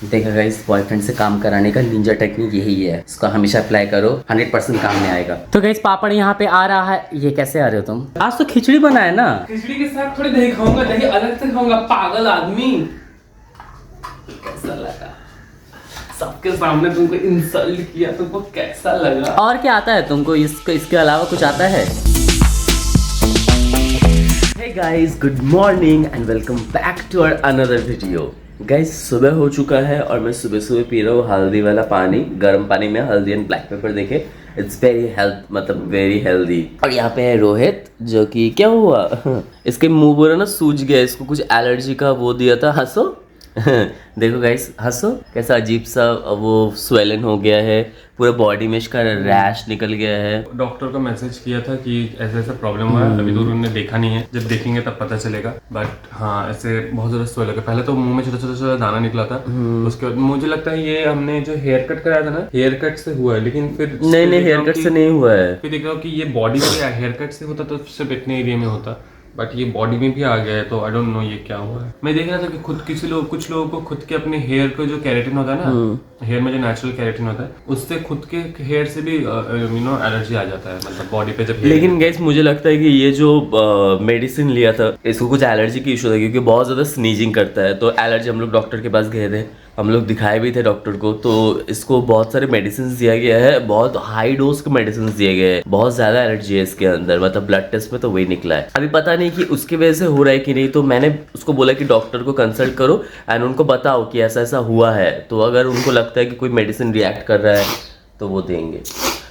देखा guys, boyfriend से काम कराने का निंजा टेक्निक यही है। इसको हमेशा अप्लाई करो, 100% काम में आएगा। तो गाइस, पापड़ यहाँ पे आ रहा है। ये कैसे आ रहे हो तुम? आज तो खिचड़ी बना है ना। खिचड़ी के साथ थोड़ी दही खाऊंगा, दही अलग से खाऊंगा। पागल आदमी, कैसा लगा? सबके सामने तुमको इंसल्ट किया, तुमको कैसा लगा? और क्या आता है तुमको? इसके अलावा कुछ आता है? Hey guys, good morning and welcome back to our another video. Guys, सुबह हो चुका है और मैं सुबह सुबह पी रहा हूँ हल्दी वाला पानी। गर्म पानी में हल्दी एंड ब्लैक पेपर देखे। It's very healthy. और यहाँ पे है रोहित, जो कि क्या हुआ इसके मुंह पूरा ना सूज गया। इसको कुछ एलर्जी का वो दिया था। हंसो देखो गाइस, हंसो कैसा अजीब सा वो स्वेलन हो गया है। पूरा बॉडी में इसका रैश निकल गया है। डॉक्टर को मैसेज किया था कि ऐसा ऐसा प्रॉब्लम हुआ है। अभी तो उन्होंने देखा नहीं है, जब देखेंगे तब पता चलेगा। बट हाँ, ऐसे बहुत ज्यादा स्वेल लगा। पहले तो मुंह में छोटा छोटा दाना निकला था। उसके बाद मुझे लगता है ये हमने जो हेयर कट कराया था ना, हेयर कट से हुआ है। लेकिन फिर नहीं, हेयर कट से नहीं हुआ है। फिर देख रहा हूँ कि ये बॉडी में हेयर कट से होता तो सिर्फ इतने एरिया में होता, बट ये बॉडी में भी आ गया है। तो आई डोंट नो ये क्या हुआ है। मैं देख रहा था कि कुछ लोगों को खुद के अपने हेयर को जो केराटिन होता है ना, हेयर में जो नेचुरल केराटिन होता है, उससे खुद के हेयर से भी एलर्जी आ जाता है, मतलब बॉडी पे जब। लेकिन गैस, मुझे लगता है कि ये जो मेडिसिन लिया था, इसको कुछ एलर्जी की इशू था, क्योंकि बहुत ज़्यादा स्नीजिंग करता है। तो एलर्जी, हम लोग डॉक्टर के पास गए थे, हम लोग दिखाए भी थे डॉक्टर को। तो इसको बहुत सारे मेडिसिन दिया गया है, बहुत हाई डोज के मेडिसिन दिए गए हैं। बहुत ज़्यादा एलर्जी है इसके अंदर, मतलब ब्लड टेस्ट में तो वही निकला है। अभी पता नहीं कि उसकी वजह से हो रहा है कि नहीं। तो मैंने उसको बोला कि डॉक्टर को कंसल्ट करो एंड उनको बताओ कि ऐसा ऐसा हुआ है। तो अगर उनको लगता है कि कोई मेडिसिन रिएक्ट कर रहा है तो वो देंगे।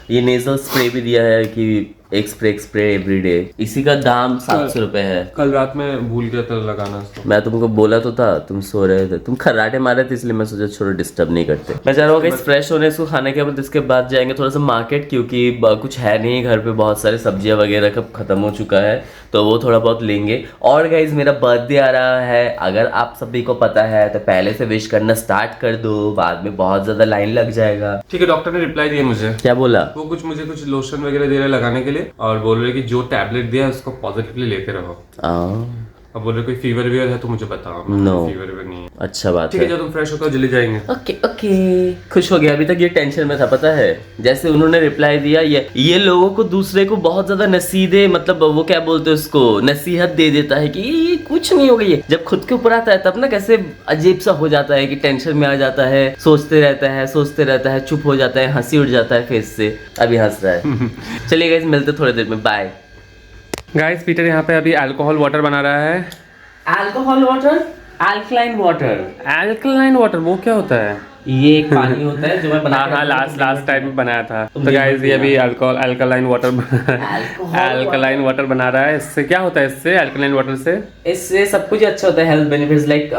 ये नेजल स्प्रे भी दिया है कि एक स्प्रे एवरीडे। इसी का दाम 700 रुपए है। कल रात में भूल गया था लगाना उसको। मैं तुमको बोला तो था, तुम सो रहे थे, तुम खर्राटे मारे थे, इसलिए मैं सोचा छोड़ो, डिस्टर्ब नहीं करते। मैं चाह रहा हूँ फ्रेश होने, इसको खाने के बाद इसके बाद जाएंगे थोड़ा सा मार्केट, क्योंकि कुछ है नहीं घर पे। बहुत सारे सब्जियां वगैरह कब खत्म हो चुका है, तो वो थोड़ा बहुत लेंगे। और गाइज, मेरा बर्थडे आ रहा है। अगर आप सभी को पता है तो पहले से विश करना स्टार्ट कर दो, बाद में बहुत ज्यादा लाइन लग जाएगा। ठीक है, डॉक्टर ने रिप्लाई दिया मुझे। क्या बोला? वो मुझे कुछ लोशन वगैरह दे रहे लगाने के लिए, और बोल रहे कि जो टैबलेट दिया है उसको पॉजिटिवली लेते रहो। अब बोल रहे कोई फीवर वीवर है तो मुझे बताओ। नो, फीवर वीवर नहीं है। अच्छा बात ठीक है, जब तुम फ्रेश होते हो जल्दी जाएंगे। ओके। खुश हो गया। अभी तक ये टेंशन में था, पता है। जैसे उन्होंने रिप्लाई दिया, ये लोगों को दूसरे को बहुत ज्यादा नसीदे, मतलब वो क्या बोलते हैं उसको, नसीहत दे देता है कि ये कुछ नहीं होगा। ये जब खुद के ऊपर आता है तब ना कैसे अजीब सा हो जाता है कि टेंशन में आ जाता है, सोचते रहता है, चुप हो जाता है, हंसी उड़ जाता है फेस से। अभी हंस रहा है। चलिए गाइस, मिलते थोड़ी देर में, बाय। गाइस, पीटर यहाँ पे अभी अल्कोहल वाटर बना रहा है। Alcohol water? Alkaline water? Alkaline water वो क्या होता है? ये एक पानी होता है जो मैं बना हाँ, लास्ट टाइम में बनाया था। तो गाइस, ये अभी अल्कलाइन वाटर बना रहा है। इससे क्या होता है? इससे अल्कलाइन वाटर से इससे सब कुछ अच्छा होता है। हेल्थ बेनिफिट्स लाइक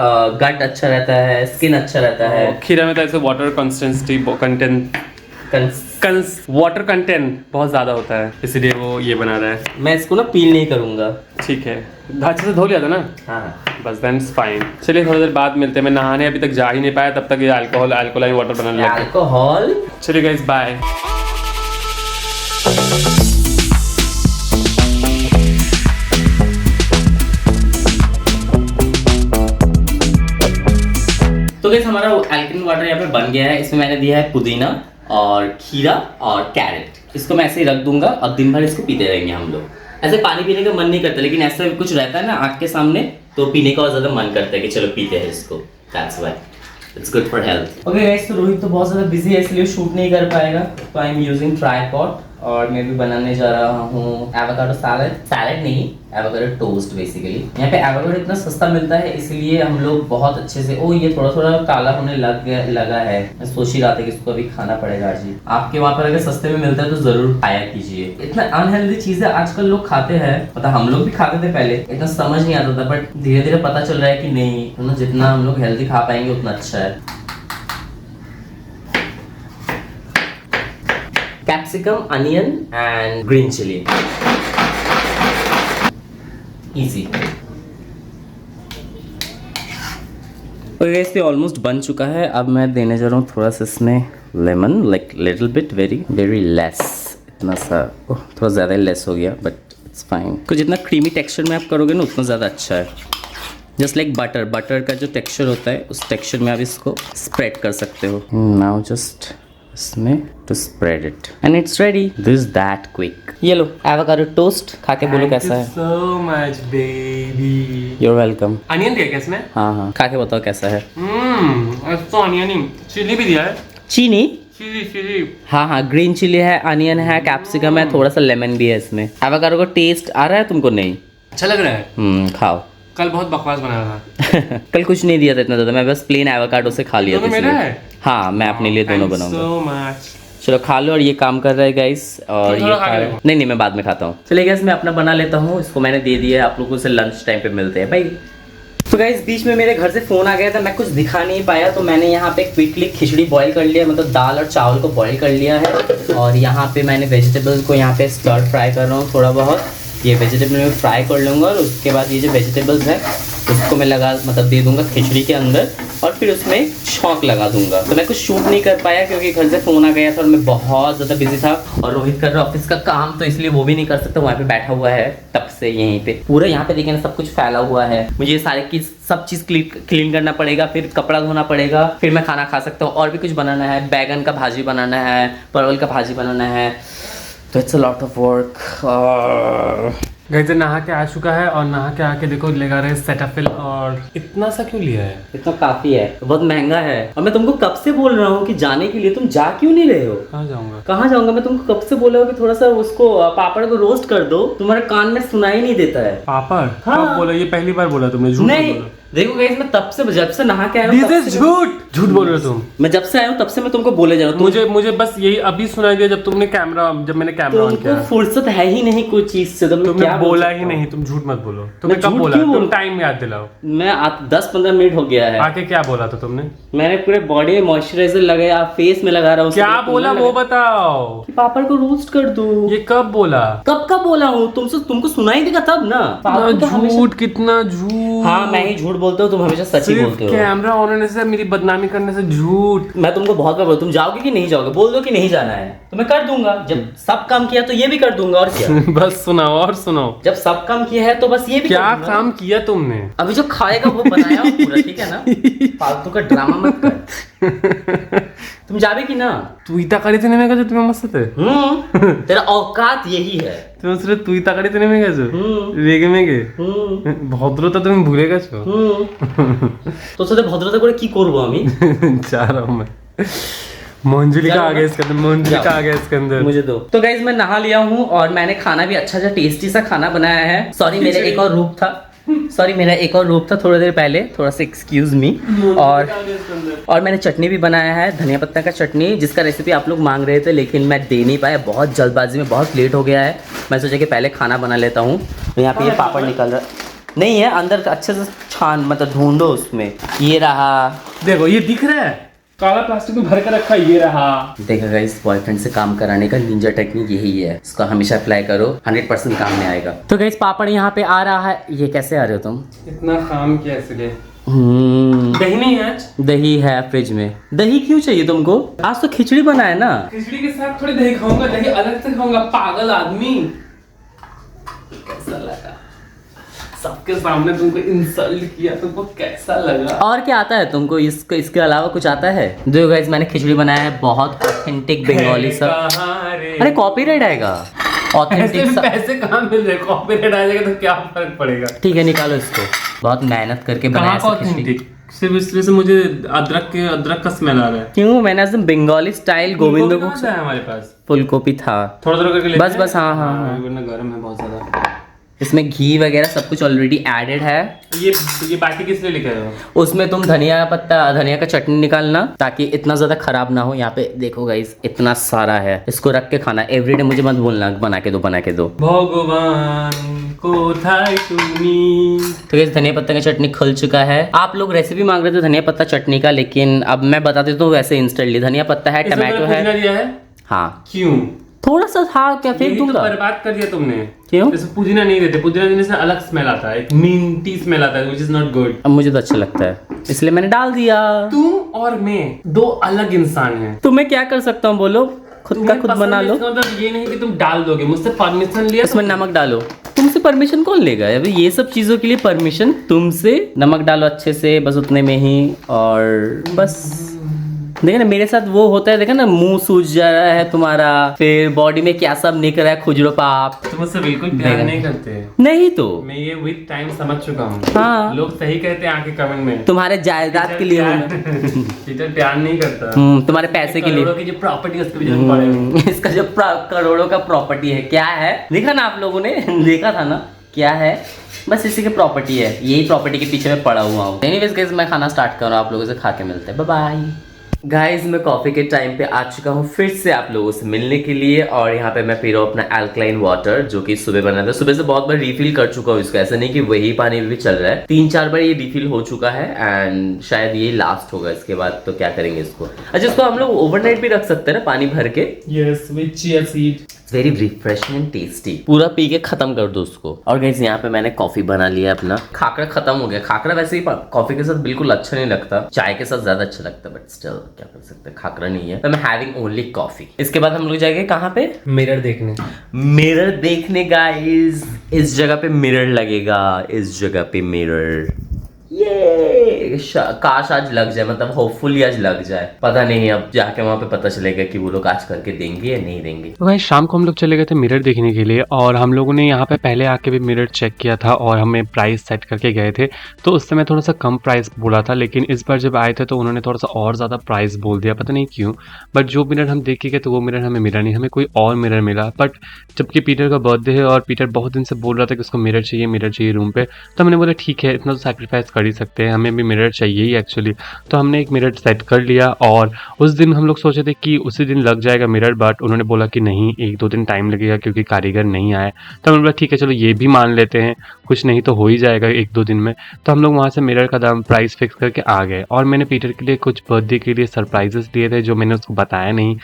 गट अच्छा रहता है, स्किन अच्छा रहता है। खीरा में तो ऐसे वाटर वाटर कंटेंट बहुत ज्यादा होता है, इसलिए वो ये बना रहा है। मैं इसको ना पील नहीं करूंगा। ठीक है, अच्छे से धो लिया था ना? हाँ, बस देन फाइन। चलिए थोड़ी देर बाद मिलते हैं। मैं नहाने अभी तक जा ही नहीं पाया, तब तक ये अल्कोहलाइन वाटर बनाने लगा। अल्कोहल। चलिए गाइस, बाय। तो गाइस, हमारा अल्कलाइन वाटर यहाँ पे बन गया है। इसमें मैंने दिया है पुदीना और खीरा और कैरेट। इसको मैं ऐसे ही रख दूंगा और दिन भर इसको पीते रहेंगे हम लोग। ऐसे पानी पीने का मन नहीं करता, लेकिन ऐसा कुछ रहता है ना आँख के सामने, तो पीने का और ज्यादा मन करता है कि चलो पीते हैं इसको। That's why it's good for health. Okay guys, तो रोहित तो बहुत ज्यादा बिजी है, इसलिए शूट नहीं कर पाएगा। तो आई एम यूजिंग ट्राइपॉड और मैं भी बनाने जा रहा हूँ एवोकाडो सैलेड नहीं, एवोकाडो टोस्ट बेसिकली। यहाँ पे एवोकाडो इतना सस्ता मिलता है, इसलिए हम लोग बहुत अच्छे से। ओ, ये थोड़ा थोड़ा काला होने लगा है। मैं सोच ही रहा था कि इसको अभी खाना पड़ेगा जी। आपके वहाँ पर अगर सस्ते में मिलता है तो जरूर खाया कीजिए। इतना अनहेल्दी चीजें आजकल लोग खाते हैं, पता हम लोग भी खाते थे पहले, इतना समझ नहीं आता था, बट धीरे धीरे पता चल रहा है कि नहीं, तो जितना हम लोग हेल्दी खा पाएंगे उतना अच्छा है। Capsicum, onion and green chilli, easy. और ये ऑलमोस्ट बन चुका है। अब मैं देने जा रहा हूँ थोड़ा सा इसमें lemon, like little bit, very less. इतना सा थोड़ा ज़्यादा लेस हो गया, बट इट्स फाइन। कुछ जितना क्रीमी टेक्सचर में आप करोगे ना उतना ज़्यादा अच्छा है। जस्ट लाइक बटर का जो टेक्सचर होता है उस टेक्सचर में आप इसको स्प्रेड कर सकते हो। नाउ जस्ट इसमें to spread it and it's ready. This that quick. ये लो एवोकाडो टोस्ट, खा के बोलो कैसा है। So much baby. You're welcome. Onion दिया क्या इसमें? हाँ, खा के बताओ कैसा है। तो अनियन चिली भी दिया है। चीनी? चिली। हाँ, ग्रीन चिली है, अनियन है, कैप्सिकम है, थोड़ा सा लेमन भी है इसमें। एवोकाडो का टेस्ट आ रहा है तुमको? नहीं अच्छा लग रहा है। खाओ। कल बहुत बकवास बनाया था। कल कुछ नहीं दिया था इतना ज़्यादा, मैं बस प्लेन एवोकाडो से खा लिया था मेरा इसलिए। है? हाँ, मैं अपने लिए दोनों बनाऊंगा। so much. चलो खा लो। और ये काम कर रहा है गाइस, और तुम ये थोड़ा खा खा लो। रहा है। नहीं, मैं बाद में खाता हूँ। चलिए गाइस, मैं अपना बना लेता हूँ। इसको मैंने दे दिया है, आप लोगों से लंच टाइम पे मिलते हैं भाई। तो गाइस बीच में मेरे घर से फ़ोन आ गया था, मैं कुछ दिखा नहीं पाया, तो मैंने यहाँ पे क्विकली खिचड़ी बॉईल कर लिया, मतलब दाल और चावल को बॉईल कर लिया है। और यहाँ पे मैंने वेजिटेबल्स को यहाँ पे स्टर फ्राई कर रहा हूँ थोड़ा बहुत। ये वेजिटेबल में फ्राई कर लूँगा और उसके बाद ये जो वेजिटेबल्स है उसको मैं दे दूँगा खिचड़ी के अंदर, और फिर उसमें छौंक लगा दूंगा। तो मैं कुछ शूट नहीं कर पाया क्योंकि घर से फ़ोन आ गया था और मैं बहुत ज़्यादा बिजी था, और रोहित कर रहा ऑफिस का काम, तो इसलिए वो भी नहीं कर सकता। वहाँ पे बैठा हुआ है तब से यहीं पे, पूरा यहाँ पे देखिए ना सब कुछ फैला हुआ है। मुझे ये सारे की सब चीज़ क्लीन करना पड़ेगा, फिर कपड़ा धोना पड़ेगा, फिर मैं खाना खा सकता हूँ। और भी कुछ बनाना है, बैगन का भाजी बनाना है, परवल का भाजी बनाना है, तो it's a lot of work. Gas नहा के आ चुका है, और नहा के आके देखो लेगा रहे सेटाफिल। और इतना सा क्यों लिया है? इतना काफी है, बहुत महंगा है। और मैं तुमको कब से बोल रहा हूँ कि जाने के लिए, तुम जा क्यों नहीं रहे हो? कहाँ जाऊंगा? कहाँ जाऊंगा? मैं तुमको कब से बोला हूँ कि थोड़ा सा उसको पापड़ को रोस्ट कर दो, तुम्हारे कान में सुनाई नहीं देता है। पापड़? हाँ। कब बोला? ये पहली बार बोला तुमने, झूठ नहीं बोला। देखो गाइस, मैं तब से जब से नहा के आया हूँ, This is झूठ बोल रहे हो तुम। मैं जब से आया हूँ तब से मैं तुमको बोले जा रहा हूँ। मुझे बस यही अभी सुनाई दिया जब मैंने कैमरा ऑन किया। तुमको फुर्सत है ही नहीं कुछ चीज से, तो मैं तुमने क्या बोला ही नहीं। तुम झूठ मत बोलो। तुमने कब बोला? तुम टाइम याद दिलाओ। मैं 10-15 मिनट हो गया है। आके क्या बोला था तुमने? मैंने पूरे बॉडी में मॉइस्चराइजर लगाया, फेस में लगा रहा हूँ। क्या बोला वो बताओ। कि पापड़ को रोस्ट कर दो। ये कब बोला? कब बोला हूँ? तुमको सुनाई देगा तब ना। झूठ, कितना झूठ। हाँ, मैं ही झूठ बोलता हूँ, तुम हमेशा सच ही बोलते हो। कैमरा ऑन होने से, मेरी बदनामी करने से झूठ। मैं तुमको बहुत बार बोलता, तुम जाओगे कि नहीं जाओगे? बोल दो कि नहीं जाना है, तो मैं कर दूंगा। जब सब काम किया तो ये भी कर दूंगा, और क्या। बस सुनाओ और सुनाओ। जब सब काम किया है तो बस ये भी क्या कर दूंगा। काम किया तुमने? अभी जो खाएगा वो बनाया हूँ पूरा, ठीक है ना? फालतू का ड्रामा मत कर। तुम जावे कि ना? तू इता करी थे नहीं जो तुम्हें मस्त थे। तेरा औकात यही है। तुम सिर्फ तू इता करी थे नहीं गए रेगे में गए ভদ্রতা তুমি ভুলে গেছো। তোর সাথে ভদ্রতা করে কি করব আমি? जा रहा हूं मैं। मंजुलिका आ गया इसके अंदर, मंजुलिका आ गया इसके अंदर। मुझे दो। तो गाइस मैं नहा लिया हूँ और मैंने खाना भी अच्छा टेस्टी सा खाना बनाया है। सॉरी मेरा एक और रूप था थोड़ी देर पहले, थोड़ा सा एक्सक्यूज मी। और मैंने चटनी भी बनाया है, धनिया पत्ता का चटनी, जिसका रेसिपी आप लोग मांग रहे थे लेकिन मैं दे नहीं पाया, बहुत जल्दबाजी में, बहुत लेट हो गया है। मैं सोचा कि पहले खाना बना लेता हूँ। यहाँ पे ये पापड़ निकल रहा नहीं है, अंदर अच्छे से छान, मतलब ढूंढो उसमें। ये रहा, देखो ये दिख रहा है, काला प्लास्टिक में भर कर रखा, ये रहा। देखा गाइस, बॉयफ्रेंड से काम कराने का निंजा टेक्निक यही है, इसको हमेशा अप्लाई करो, 100% काम में आएगा। तो गाइस पापड़ यहाँ पे आ रहा है। ये कैसे आ रहे हो तुम? इतना काम किया इसलिए। दही नहीं है आज? दही है फ्रिज में। दही क्यों चाहिए तुमको? आज तो खिचड़ी बनाया ना। खिचड़ी के साथ थोड़ी दही खाऊंगा, दही अलग से खाऊंगा, पागल आदमी। कैसा लगा? सबके सामने तुमको इंसल्ट किया, तुमको कैसा लगा? और क्या आता है तुमको? इसके अलावा कुछ आता है? देखो गाइस, मैंने खिचड़ी बनाया है, बहुत ऑथेंटिक बंगाली सा। अरे कॉपीराइट आएगा। ऑथेंटिक पैसे कहाँ मिल रहे? कॉपीराइट आ जाएगा तो क्या फर्क पड़ेगा? ठीक है, निकालो इसको। बहुत मेहनत करके बनाया खिचड़ी। सिर्फ इसलिए से मुझे अदरक का स्मेल आ रहा है। क्यों? मैंने आज बंगाली स्टाइल गोविंदो को हमारे पास फुल गोभी था, थोड़ा करके बस। हाँ, गर्म है बहुत ज्यादा। इसमें घी वगैरह सब कुछ ऑलरेडी एडेड है। ये बाटी किस लिए लिखा है? उसमें तुम धनिया का चटनी निकालना, ताकि इतना ज्यादा खराब ना हो। यहाँ पे देखो गाइस, इतना सारा है, इसको रख के खाना एवरीडे। मुझे मत बोलना बना के दो। भगवान को थाई तुमी। तो गाइस, धनिया पत्ता का चटनी खुल चुका है। आप लोग रेसिपी मांग रहे थे धनिया पत्ता चटनी का, लेकिन अब मैं बता देता हूँ वैसे इंस्टेंटली। धनिया पत्ता है, टमाटो है। हाँ, क्यों? थोड़ा सा था, क्या फेंक दूंगा? तो बर्बाद कर दिया तुमने। क्यों? जैसे पुदीना नहीं देते, पुदीना देने से अलग स्मेल आता है, एक मिंटी स्मेल आता है, व्हिच इज नॉट गुड। अब मुझे तो अच्छा लगता है, इसलिए मैंने डाल दिया। तुम और मैं दो अलग इंसान हैं। तुम्हें क्या कर सकता हूँ बोलो? खुद का खुद बना लो। मतलब ये नहीं कि तुम डाल दोगे, मुझसे परमिशन लिया। इसमें नमक डालो। तुमसे तुमसे परमिशन कौन लेगा? अभी ये सब चीजों के लिए परमिशन तुमसे। नमक डालो अच्छे से, बस उतने में ही, और बस। देखा ना मेरे साथ वो होता है, देखा ना मुंह सूज जा रहा है तुम्हारा, फिर बॉडी में क्या सब निकल रहा है, खुजलो पाप। तुम मुझसे बिल्कुल प्यार नहीं करते। नहीं तो मैं ये विद टाइम समझ चुका हूँ। हाँ। लोग सही कहते हैं आके कमेंट में, तुम्हारे जायदाद के लिए हूँ। पीटर प्यार नहीं करता। तुम्हारे पैसे के लिए। करोड़ों की जो प्रॉपर्टी है उसके भी जरूरत पड़ेगा। इसका जो करोड़ों का प्रॉपर्टी है, क्या है देखा ना आप लोगों ने? देखा था ना क्या है? बस इसी की प्रॉपर्टी है, यही प्रॉपर्टी के पीछे मैं पड़ा हुआ हूँ। एनीवेज गाइस, मैं खाना स्टार्ट कर रहा हूँ, आप लोगों से खा के मिलते हैं, बाय बाय। गाइज मैं कॉफ़ी के टाइम पे आ चुका हूँ फिर से आप लोगों से मिलने के लिए, और यहाँ पे मैं पी रहा हूँ अपना अल्कलाइन वाटर, जो कि सुबह बना था। सुबह से बहुत बार रिफिल कर चुका हूँ इसका, ऐसा नहीं कि वही पानी भी चल रहा है, 3-4 बार ये रिफिल हो चुका है, एंड शायद ये लास्ट होगा। इसके बाद तो क्या करेंगे इसको? अच्छा, इसको हम लोग ओवरनाइट भी रख सकते हैं ना पानी भर के? Yes, with chia seed. Very refreshing and tasty. पूरा पी के खत्म कर दो उसको। और गाइस यहाँ पे मैंने कॉफी बना लिया अपना। खाकरा खत्म हो गया। खाकरा वैसे ही कॉफी के साथ बिल्कुल अच्छा नहीं लगता, चाय के साथ ज्यादा अच्छा लगता है, बट स्टिल क्या कर सकते हैं, खाकरा नहीं है तो मैं हैविंग ओनली कॉफी। इसके बाद हम लोग जाएंगे कहाँ पे? मिरर देखने। मिरर देखने गाइस। इस जगह पे मिरर लगेगा, इस जगह पे मिरर। ये काश आज लग जाए, मतलब होपफुली आज लग जाए, पता नहीं, अब जाके वहाँ पे पता चलेगा कि वो लोग आज करके देंगे या नहीं देंगे। तो भाई शाम को हम लोग चले गए थे मिरर देखने के लिए, और हम लोगों ने यहाँ पे पहले आके भी मिरर चेक किया था और हमें प्राइस सेट करके गए थे। तो उस समय थोड़ा सा कम प्राइस बोला था, लेकिन इस बार जब आए थे तो उन्होंने थोड़ा सा और ज़्यादा प्राइस बोल दिया, पता नहीं क्यों। बट जो मिरर हम देख के गए तो वो मिरर हमें मिला नहीं, हमें कोई और मिरर मिला। बट जबकि पीटर का बर्थडे है और पीटर बहुत दिन से बोल रहा था कि उसको मिरर चाहिए रूम पे, तो हमने बोला ठीक है, इतना तो सैक्रिफाइस कर ही सकते हैं, हमें भी मिरर चाहिए ही एक्चुअली। तो हमने एक मिरर सेट कर लिया, और उस दिन हम लोग सोचे थे कि उसी दिन लग जाएगा मिरर, बट उन्होंने बोला कि नहीं, 1-2 दिन टाइम लगेगा क्योंकि कारीगर नहीं आए। तो हमने बोला ठीक है चलो ये भी मान लेते हैं, कुछ नहीं तो हो ही जाएगा 1-2 दिन में। तो हम लोग वहाँ से मिरर का दाम प्राइस फिक्स करके आ गए, और मैंने पीटर के लिए कुछ बर्थडे के लिए सरप्राइजेस दिए थे जो मैंने उसको बताया नहीं।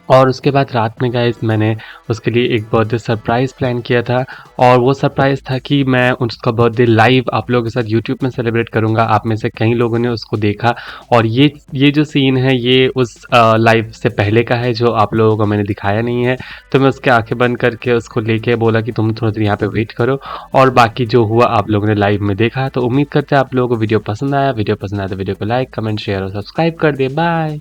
और उसके बाद रात में गाइस मैंने उसके लिए एक बर्थडे सरप्राइज़ प्लान किया था, और वो सरप्राइज़ था कि मैं उसका बर्थडे लाइव आप लोगों के साथ यूट्यूब में सेलिब्रेट करूँगा। आप में से कई लोगों ने उसको देखा, और ये जो सीन है ये उस लाइव से पहले का है जो आप लोगों को मैंने दिखाया नहीं है। तो मैं उसके आंखें बंद करके उसको लेके बोला कि तुम थोड़ी देर यहाँ पे वेट करो, और बाकी जो हुआ आप लोगों ने लाइव में देखा। तो उम्मीद करते हैं आप लोगों को वीडियो पसंद आया। वीडियो पसंद आया तो वीडियो को लाइक, कमेंट, शेयर और सब्सक्राइब कर दे। बाय।